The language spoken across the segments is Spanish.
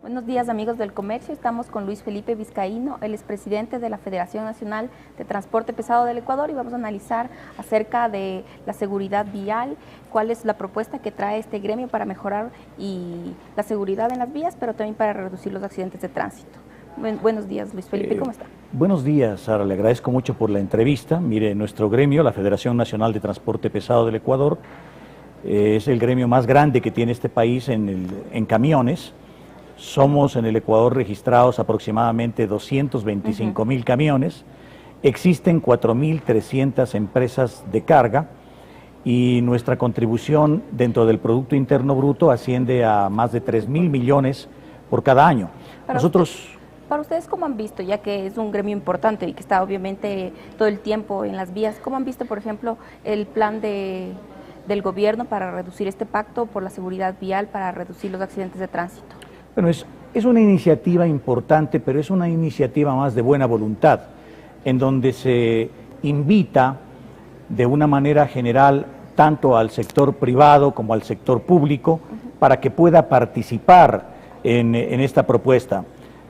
Buenos días, amigos del comercio. Estamos con Luis Felipe Vizcaíno, él es presidente de la Federación Nacional de Transporte Pesado del Ecuador, y vamos a analizar acerca de la seguridad vial, cuál es la propuesta que trae este gremio para mejorar la seguridad en las vías, pero también para reducir los accidentes de tránsito. Buenos días, Luis Felipe, ¿cómo está? Buenos días, Sara, le agradezco mucho por la entrevista. Mire, nuestro gremio, la Federación Nacional de Transporte Pesado del Ecuador, es el gremio más grande que tiene este país en camiones. Somos en el Ecuador registrados aproximadamente 225.000 camiones, existen 4.300 empresas de carga y nuestra contribución dentro del Producto Interno Bruto asciende a más de 3.000 millones por cada año. Para ustedes, ¿cómo han visto, ya que es un gremio importante y que está obviamente todo el tiempo en las vías, cómo han visto, por ejemplo, el plan del gobierno para reducir este pacto por la seguridad vial, para reducir los accidentes de tránsito? Bueno, es una iniciativa importante, pero es una iniciativa más de buena voluntad, en donde se invita de una manera general tanto al sector privado como al sector público para que pueda participar en esta propuesta.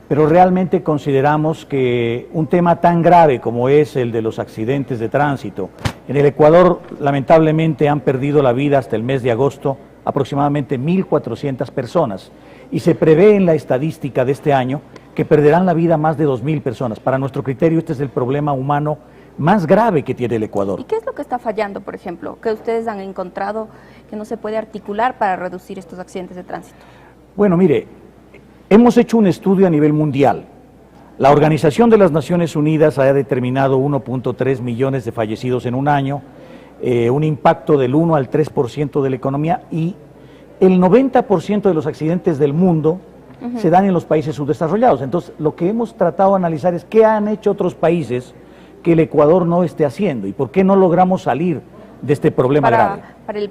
Pero realmente consideramos que un tema tan grave como es el de los accidentes de tránsito, en el Ecuador lamentablemente han perdido la vida hasta el mes de agosto aproximadamente 1.400 personas, y se prevé en la estadística de este año que perderán la vida más de 2.000 personas. Para nuestro criterio, este es el problema humano más grave que tiene el Ecuador. ¿Y qué es lo que está fallando, por ejemplo, que ustedes han encontrado que no se puede articular para reducir estos accidentes de tránsito? Bueno, mire, hemos hecho un estudio a nivel mundial. La Organización de las Naciones Unidas ha determinado 1.3 millones de fallecidos en un año, un impacto del 1 al 3% de la economía, y el 90% de los accidentes del mundo se dan en los países subdesarrollados. Entonces, lo que hemos tratado de analizar es qué han hecho otros países que el Ecuador no esté haciendo y por qué no logramos salir de este problema grave.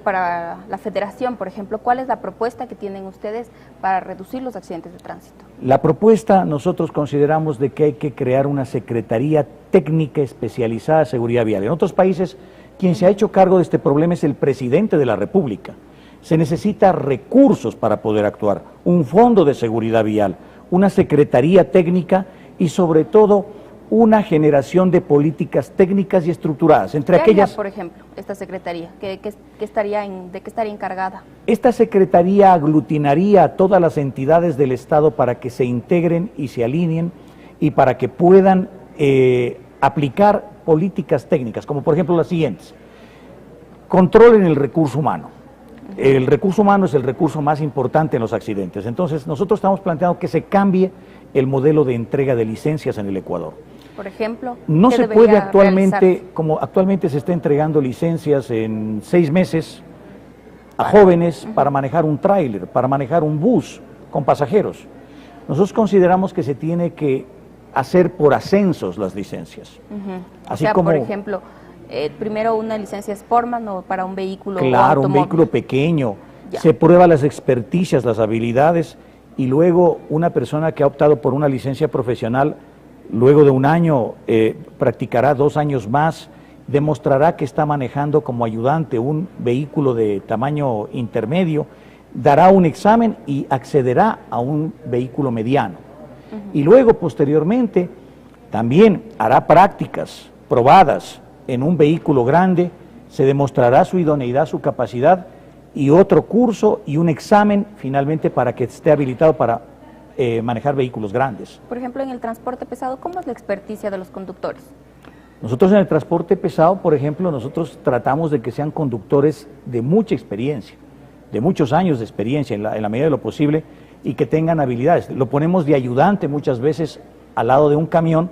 Para la federación, por ejemplo, ¿cuál es la propuesta que tienen ustedes para reducir los accidentes de tránsito? La propuesta, nosotros consideramos de que hay que crear una Secretaría Técnica Especializada de Seguridad Vial. En otros países, quien se ha hecho cargo de este problema es el presidente de la República. Se necesita recursos para poder actuar, un fondo de seguridad vial, una secretaría técnica y sobre todo una generación de políticas técnicas y estructuradas. Entre aquellas, por ejemplo, esta secretaría, ¿de qué estaría encargada? Esta secretaría aglutinaría a todas las entidades del Estado para que se integren y se alineen y para que puedan aplicar políticas técnicas, como por ejemplo las siguientes: controlen el recurso humano. El recurso humano es el recurso más importante en los accidentes. Entonces, nosotros estamos planteando que se cambie el modelo de entrega de licencias en el Ecuador. Por ejemplo, no se puede actualmente, como actualmente se está entregando licencias en 6 meses a jóvenes para manejar un tráiler, para manejar un bus con pasajeros. Nosotros consideramos que se tiene que hacer por ascensos las licencias. Así como, por ejemplo, primero una licencia Sportman o para un vehículo. Claro, un vehículo pequeño. Se prueba las experticias, las habilidades, y luego una persona que ha optado por una licencia profesional, luego de un año practicará 2 años más, demostrará que está manejando como ayudante un vehículo de tamaño intermedio, dará un examen y accederá a un vehículo mediano. Y luego, posteriormente, también hará prácticas probadas en un vehículo grande, se demostrará su idoneidad, su capacidad, y otro curso y un examen finalmente para que esté habilitado para manejar vehículos grandes. Por ejemplo, en el transporte pesado, ¿cómo es la experticia de los conductores? Nosotros en el transporte pesado, por ejemplo, nosotros tratamos de que sean conductores de mucha experiencia, de muchos años de experiencia en la medida de lo posible, y que tengan habilidades. Lo ponemos de ayudante muchas veces al lado de un camión,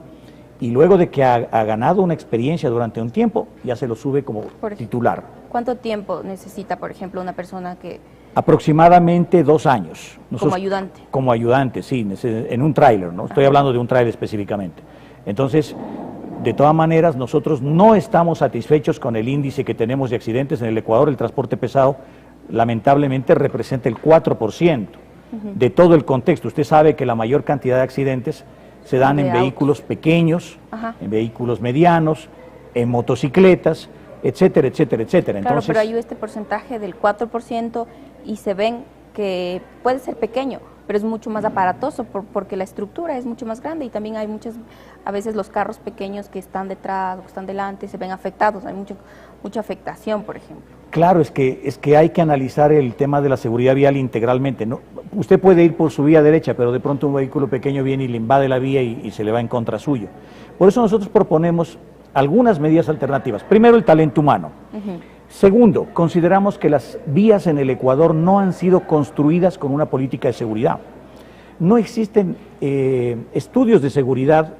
y luego de que ha ganado una experiencia durante un tiempo, ya se lo sube como titular. ¿Cuánto tiempo necesita, por ejemplo, una persona que...? Aproximadamente 2 años. ¿Como ayudante? Como ayudante, sí, en un tráiler, ¿no? Estoy hablando de un tráiler específicamente. Entonces, de todas maneras, nosotros no estamos satisfechos con el índice que tenemos de accidentes en el Ecuador. El transporte pesado, lamentablemente, representa el 4% de todo el contexto. Usted sabe que la mayor cantidad de accidentes se dan en vehículos pequeños, en vehículos medianos, en motocicletas, etcétera, etcétera, etcétera. Entonces, claro, pero hay este porcentaje del 4% y se ven que puede ser pequeño, pero es mucho más aparatoso porque la estructura es mucho más grande y también hay a veces los carros pequeños que están detrás o que están delante se ven afectados, hay mucha afectación, por ejemplo. Claro, es que hay que analizar el tema de la seguridad vial integralmente, ¿no? Usted puede ir por su vía derecha, pero de pronto un vehículo pequeño viene y le invade la vía y se le va en contra suyo. Por eso nosotros proponemos algunas medidas alternativas. Primero, el talento humano. Segundo, consideramos que las vías en el Ecuador no han sido construidas con una política de seguridad. No existen estudios de seguridad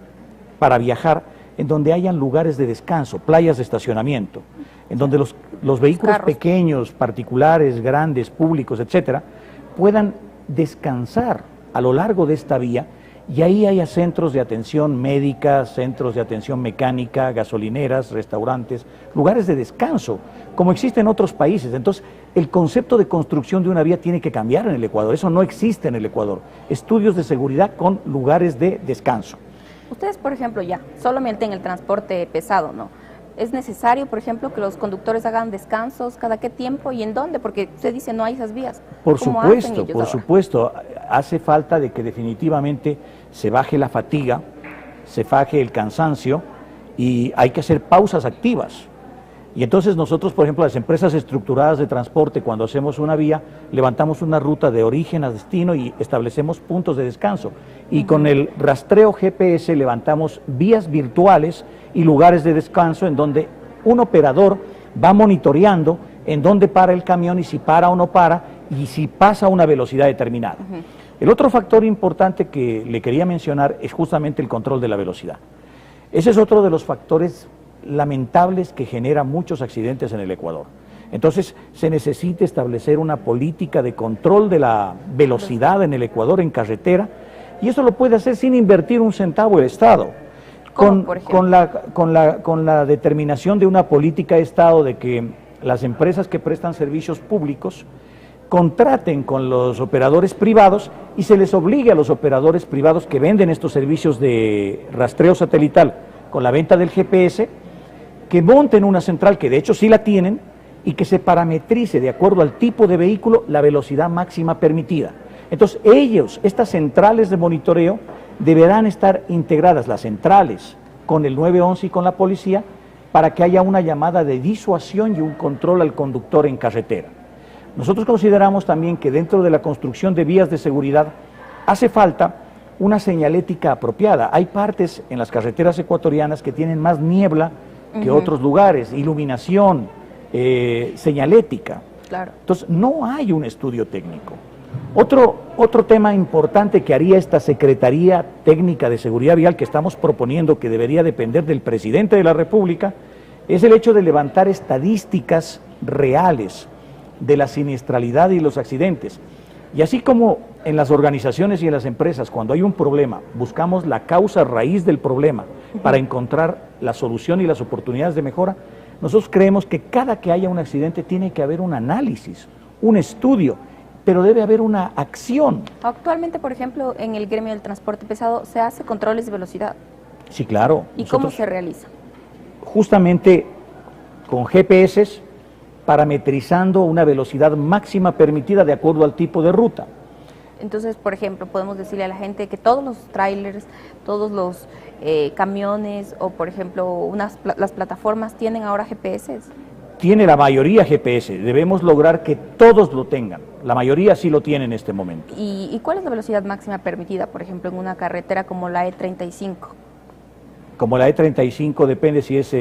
para viajar en donde hayan lugares de descanso, playas de estacionamiento, en donde los vehículos pequeños, particulares, grandes, públicos, etcétera, puedan descansar a lo largo de esta vía y ahí haya centros de atención médica, centros de atención mecánica, gasolineras, restaurantes, lugares de descanso, como existe en otros países. Entonces, el concepto de construcción de una vía tiene que cambiar en el Ecuador, eso no existe en el Ecuador. Estudios de seguridad con lugares de descanso. Ustedes, por ejemplo, ya solamente en el transporte pesado, ¿no? ¿Es necesario, por ejemplo, que los conductores hagan descansos cada qué tiempo y en dónde? Porque usted dice no hay esas vías. Por supuesto, hace falta de que definitivamente se baje la fatiga, se baje el cansancio y hay que hacer pausas activas. Y entonces nosotros, por ejemplo, las empresas estructuradas de transporte, cuando hacemos una vía, levantamos una ruta de origen a destino y establecemos puntos de descanso. Y con el rastreo GPS levantamos vías virtuales y lugares de descanso en donde un operador va monitoreando en dónde para el camión y si para o no para y si pasa a una velocidad determinada. El otro factor importante que le quería mencionar es justamente el control de la velocidad. Ese es otro de los factores lamentables que genera muchos accidentes en el Ecuador. Entonces se necesita establecer una política de control de la velocidad en el Ecuador en carretera y eso lo puede hacer sin invertir un centavo el Estado. Con la determinación de una política de Estado de que las empresas que prestan servicios públicos contraten con los operadores privados y se les obligue a los operadores privados que venden estos servicios de rastreo satelital con la venta del GPS, que monten una central, que de hecho sí la tienen, y que se parametrice de acuerdo al tipo de vehículo la velocidad máxima permitida. Entonces estas centrales de monitoreo deberán estar integradas, las centrales, con el 911 y con la policía, para que haya una llamada de disuasión y un control al conductor en carretera. Nosotros consideramos también que dentro de la construcción de vías de seguridad hace falta una señalética apropiada. Hay partes en las carreteras ecuatorianas que tienen más niebla que otros lugares, iluminación, señalética. Claro. Entonces, no hay un estudio técnico. Otro tema importante que haría esta Secretaría Técnica de Seguridad Vial que estamos proponiendo, que debería depender del presidente de la República, es el hecho de levantar estadísticas reales de la siniestralidad y los accidentes. Y así como en las organizaciones y en las empresas, cuando hay un problema, buscamos la causa raíz del problema para encontrar la solución y las oportunidades de mejora, nosotros creemos que cada que haya un accidente tiene que haber un análisis, un estudio, pero debe haber una acción. Actualmente, por ejemplo, en el gremio del transporte pesado se hace controles de velocidad. Sí, claro. ¿Y cómo se realiza? Justamente con GPS, parametrizando una velocidad máxima permitida de acuerdo al tipo de ruta. Entonces, por ejemplo, podemos decirle a la gente que todos los trailers, todos los camiones o, por ejemplo, las plataformas tienen ahora GPS. Tiene la mayoría GPS, debemos lograr que todos lo tengan, la mayoría sí lo tiene en este momento. ¿Y cuál es la velocidad máxima permitida, por ejemplo, en una carretera como la E35? Como la E35 depende si es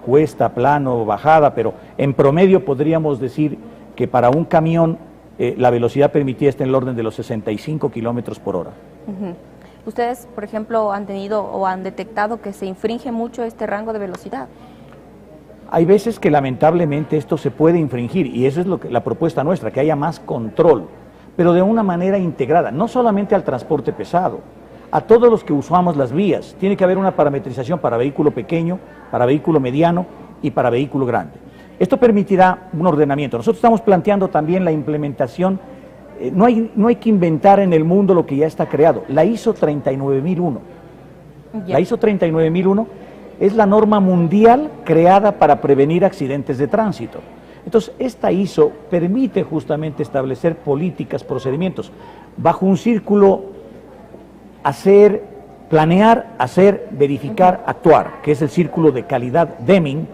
cuesta, plano, bajada, pero en promedio podríamos decir que para un camión la velocidad permitida está en el orden de los 65 kilómetros por hora. ¿Ustedes, por ejemplo, han tenido o han detectado que se infringe mucho este rango de velocidad? Hay veces que lamentablemente esto se puede infringir y eso es la propuesta nuestra, que haya más control, pero de una manera integrada, no solamente al transporte pesado, a todos los que usamos las vías. Tiene que haber una parametrización para vehículo pequeño, para vehículo mediano y para vehículo grande. Esto permitirá un ordenamiento. Nosotros estamos planteando también la implementación, no hay que inventar en el mundo lo que ya está creado, la ISO 39001. La ISO 39001 es la norma mundial creada para prevenir accidentes de tránsito. Entonces, esta ISO permite justamente establecer políticas, procedimientos, bajo un círculo: hacer, planear, hacer, verificar, actuar, que es el círculo de calidad Deming,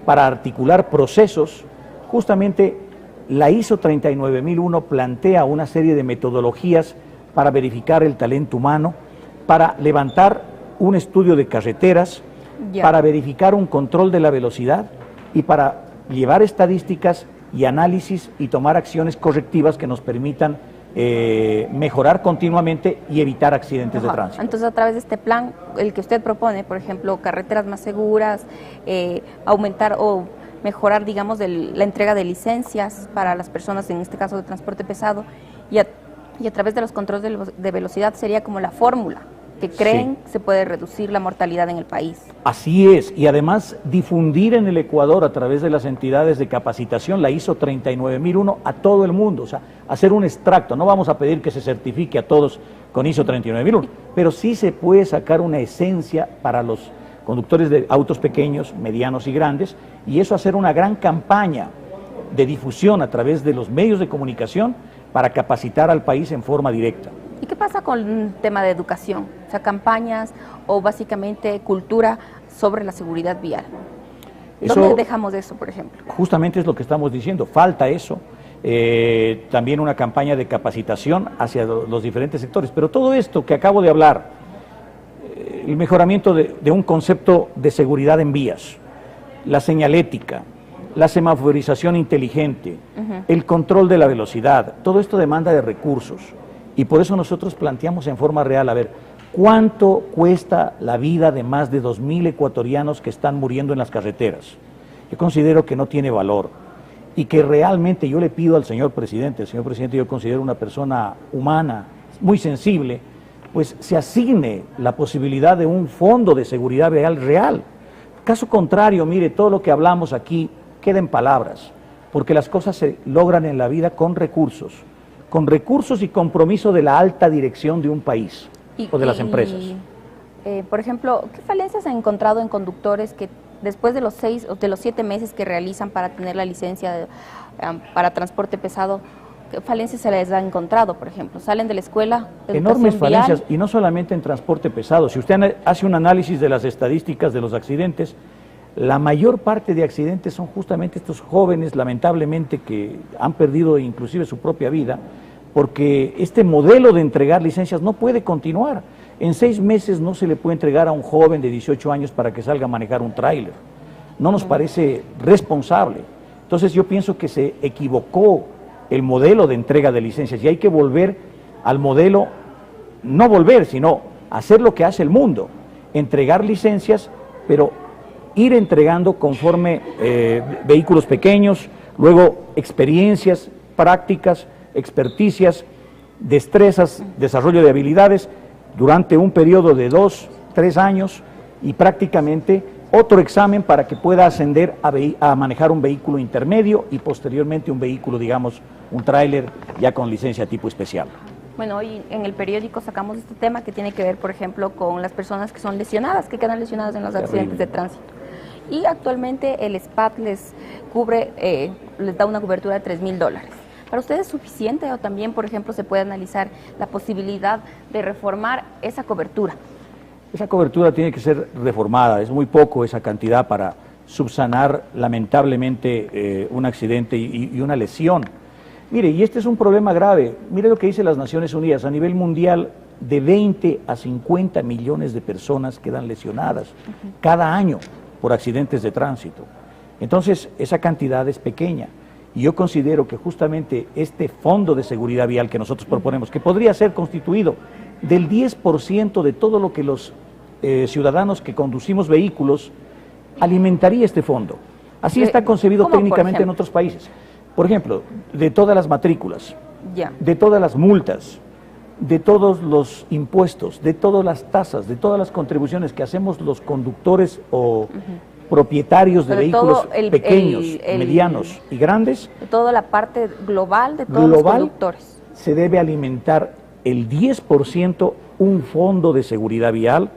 para articular procesos. Justamente la ISO 39001 plantea una serie de metodologías para verificar el talento humano, para levantar un estudio de carreteras, para verificar un control de la velocidad y para llevar estadísticas y análisis y tomar acciones correctivas que nos permitan mejorar continuamente y evitar accidentes de tránsito. Entonces, a través de este plan, el que usted propone, por ejemplo, carreteras más seguras, aumentar o mejorar, digamos, la entrega de licencias para las personas, en este caso de transporte pesado, y a través de los controles de velocidad, sería como la fórmula que creen se puede reducir la mortalidad en el país. Así es, y además difundir en el Ecuador a través de las entidades de capacitación la ISO 39001 a todo el mundo, o sea, hacer un extracto. No vamos a pedir que se certifique a todos con ISO 39001, pero sí se puede sacar una esencia para los conductores de autos pequeños, medianos y grandes, y eso hacer una gran campaña de difusión a través de los medios de comunicación para capacitar al país en forma directa. ¿Y qué pasa con el tema de educación? O sea, campañas o básicamente cultura sobre la seguridad vial. ¿Dónde dejamos eso, por ejemplo? Justamente es lo que estamos diciendo, falta eso. También una campaña de capacitación hacia los diferentes sectores. Pero todo esto que acabo de hablar, el mejoramiento de un concepto de seguridad en vías, la señalética, la semaforización inteligente, el control de la velocidad, todo esto demanda de recursos. Y por eso nosotros planteamos en forma real, a ver, ¿cuánto cuesta la vida de más de 2.000 ecuatorianos que están muriendo en las carreteras? Yo considero que no tiene valor y que realmente yo le pido al señor presidente, yo considero una persona humana, muy sensible, pues se asigne la posibilidad de un fondo de seguridad vial real. Caso contrario, mire, todo lo que hablamos aquí queda en palabras, porque las cosas se logran en la vida con recursos y compromiso de la alta dirección de un país o de las empresas. Por ejemplo, ¿qué falencias han encontrado en conductores que después de los 6 o de los 7 meses que realizan para tener la licencia para transporte pesado, qué falencias se les ha encontrado, por ejemplo? Salen de la escuela, enormes falencias, y no solamente en transporte pesado. Si usted hace un análisis de las estadísticas de los accidentes, la mayor parte de accidentes son justamente estos jóvenes, lamentablemente, que han perdido inclusive su propia vida, porque este modelo de entregar licencias no puede continuar. En 6 meses no se le puede entregar a un joven de 18 años para que salga a manejar un tráiler. No nos parece responsable. Entonces yo pienso que se equivocó el modelo de entrega de licencias y hay que volver al modelo, no volver, sino hacer lo que hace el mundo, entregar licencias, pero ir entregando conforme vehículos pequeños, luego experiencias, prácticas, experticias, destrezas, desarrollo de habilidades durante un periodo de 2, 3 años y prácticamente otro examen para que pueda ascender a manejar un vehículo intermedio y posteriormente un vehículo, digamos, un tráiler ya con licencia tipo especial. Bueno, hoy en el periódico sacamos este tema que tiene que ver, por ejemplo, con las personas que son lesionadas, que quedan lesionadas en los accidentes de tránsito. Y actualmente el SPAT les cubre, les da una cobertura de $3.000. ¿Para ustedes es suficiente o también, por ejemplo, se puede analizar la posibilidad de reformar esa cobertura? Esa cobertura tiene que ser reformada, es muy poco esa cantidad para subsanar lamentablemente un accidente y una lesión. Mire, y este es un problema grave. Mire lo que dice las Naciones Unidas. A nivel mundial, de 20 a 50 millones de personas quedan lesionadas cada año por accidentes de tránsito. Entonces, esa cantidad es pequeña. Y yo considero que justamente este fondo de seguridad vial que nosotros proponemos, que podría ser constituido del 10% de todo lo que los ciudadanos que conducimos vehículos, alimentaría este fondo. Así está concebido técnicamente en otros países. Por ejemplo, de todas las matrículas, de todas las multas, de todos los impuestos, de todas las tasas, de todas las contribuciones que hacemos los conductores o propietarios de vehículos pequeños, medianos y grandes. De toda la parte global de todos los conductores. Se debe alimentar el 10% un fondo de seguridad vial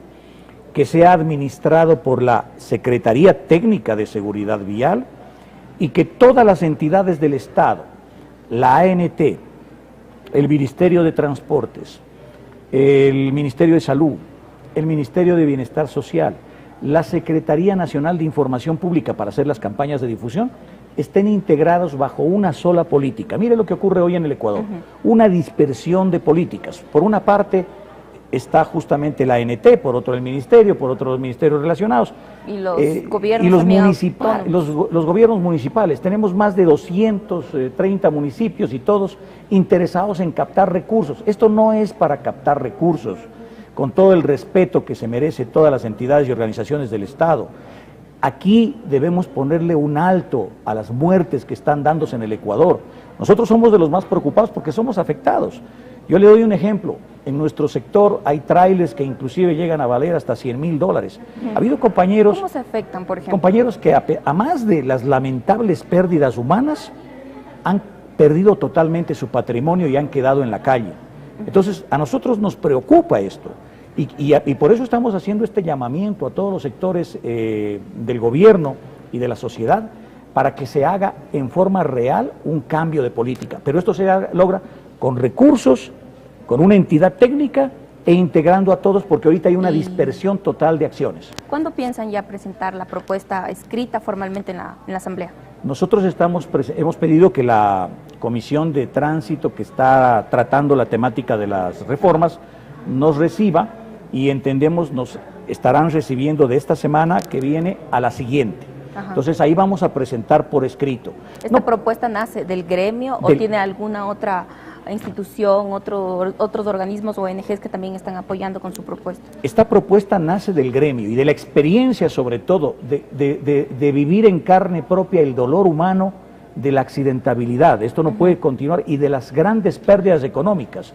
que sea administrado por la Secretaría Técnica de Seguridad Vial y que todas las entidades del Estado, la ANT, el Ministerio de Transportes, el Ministerio de Salud, el Ministerio de Bienestar Social, la Secretaría Nacional de Información Pública para hacer las campañas de difusión, estén integrados bajo una sola política. Mire lo que ocurre hoy en el Ecuador, una dispersión de políticas. Por una parte está justamente la ANT, por otro el Ministerio, por otro los ministerios relacionados. Y los gobiernos y los, también los gobiernos municipales. Tenemos más de 230 municipios y todos interesados en captar recursos. Esto no es para captar recursos, con todo el respeto que se merece todas las entidades y organizaciones del Estado. Aquí debemos ponerle un alto a las muertes que están dándose en el Ecuador. Nosotros somos de los más preocupados porque somos afectados. Yo le doy un ejemplo. En nuestro sector hay trailers que inclusive llegan a valer hasta $100.000. Ha habido compañeros... ¿Cómo se afectan, por ejemplo? Compañeros que a más de las lamentables pérdidas humanas, han perdido totalmente su patrimonio y han quedado en la calle. Entonces, a nosotros nos preocupa esto. Y por eso estamos haciendo este llamamiento a todos los sectores del gobierno y de la sociedad para que se haga en forma real un cambio de política. Pero esto se logra con recursos, con una entidad técnica e integrando a todos, porque ahorita hay una dispersión total de acciones. ¿Cuándo piensan ya presentar la propuesta escrita formalmente en la Asamblea? Nosotros hemos pedido que la Comisión de Tránsito, que está tratando la temática de las reformas, nos reciba y entendemos nos estarán recibiendo de esta semana que viene a la siguiente. Ajá. Entonces ahí vamos a presentar por escrito. ¿Esta propuesta nace del gremio o tiene alguna otra institución, otros organismos o ONGs que también están apoyando con su propuesta? Esta propuesta nace del gremio y de la experiencia, sobre todo, de vivir en carne propia el dolor humano de la accidentabilidad. Esto no puede continuar, y de las grandes pérdidas económicas.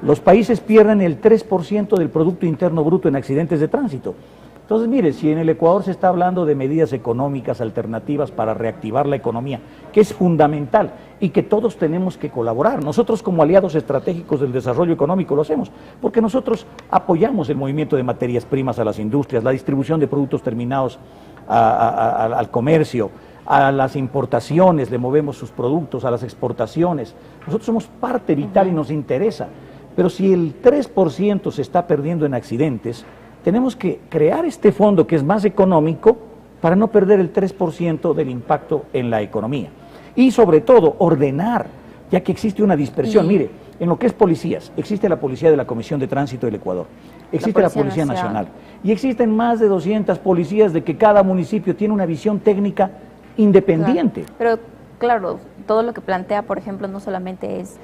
Los países pierden el 3% del Producto Interno Bruto en accidentes de tránsito. Entonces, mire, si en el Ecuador se está hablando de medidas económicas alternativas para reactivar la economía, que es fundamental y que todos tenemos que colaborar. Nosotros como aliados estratégicos del desarrollo económico lo hacemos, porque nosotros apoyamos el movimiento de materias primas a las industrias, la distribución de productos terminados al comercio, a las importaciones, le movemos sus productos, a las exportaciones. Nosotros somos parte vital y nos interesa. Pero si el 3% se está perdiendo en accidentes, tenemos que crear este fondo que es más económico para no perder el 3% del impacto en la economía. Y sobre todo, ordenar, ya que existe una dispersión. Mire, en lo que es policías, existe la Policía de la Comisión de Tránsito del Ecuador, existe la Policía Nacional, y existen más de 200 policías de que cada municipio tiene una visión técnica independiente. Claro. Pero claro, todo lo que plantea, por ejemplo, no solamente es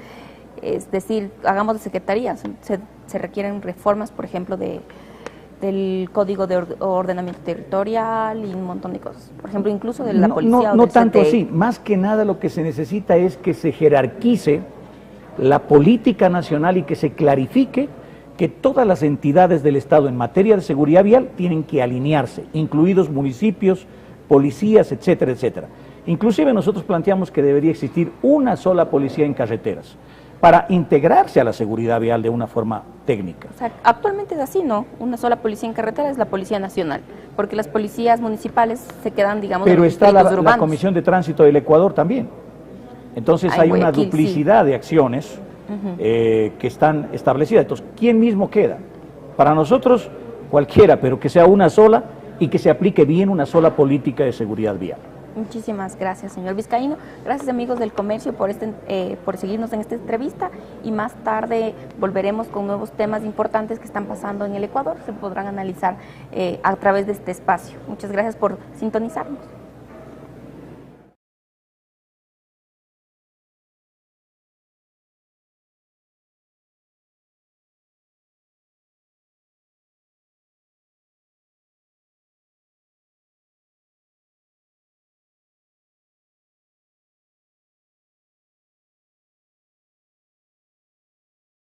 decir, hagamos de secretarías, se requieren reformas, por ejemplo, del Código de Ordenamiento Territorial y un montón de cosas. Por ejemplo, incluso de la policía. No tanto así, más que nada lo que se necesita es que se jerarquice la política nacional y que se clarifique que todas las entidades del Estado en materia de seguridad vial tienen que alinearse, incluidos municipios, policías, etcétera, etcétera. Inclusive nosotros planteamos que debería existir una sola policía en carreteras, para integrarse a la seguridad vial de una forma técnica. O sea, actualmente es así, ¿no? Una sola policía en carretera es la Policía Nacional, porque las policías municipales se quedan, digamos, pero está la Comisión de Tránsito del Ecuador también. Entonces hay una duplicidad de acciones que están establecidas. Entonces, ¿quién mismo queda? Para nosotros, cualquiera, pero que sea una sola y que se aplique bien una sola política de seguridad vial. Muchísimas gracias, señor Vizcaíno. Gracias, amigos del comercio, por seguirnos en esta entrevista, y más tarde volveremos con nuevos temas importantes que están pasando en el Ecuador. Se podrán analizar a través de este espacio. Muchas gracias por sintonizarnos.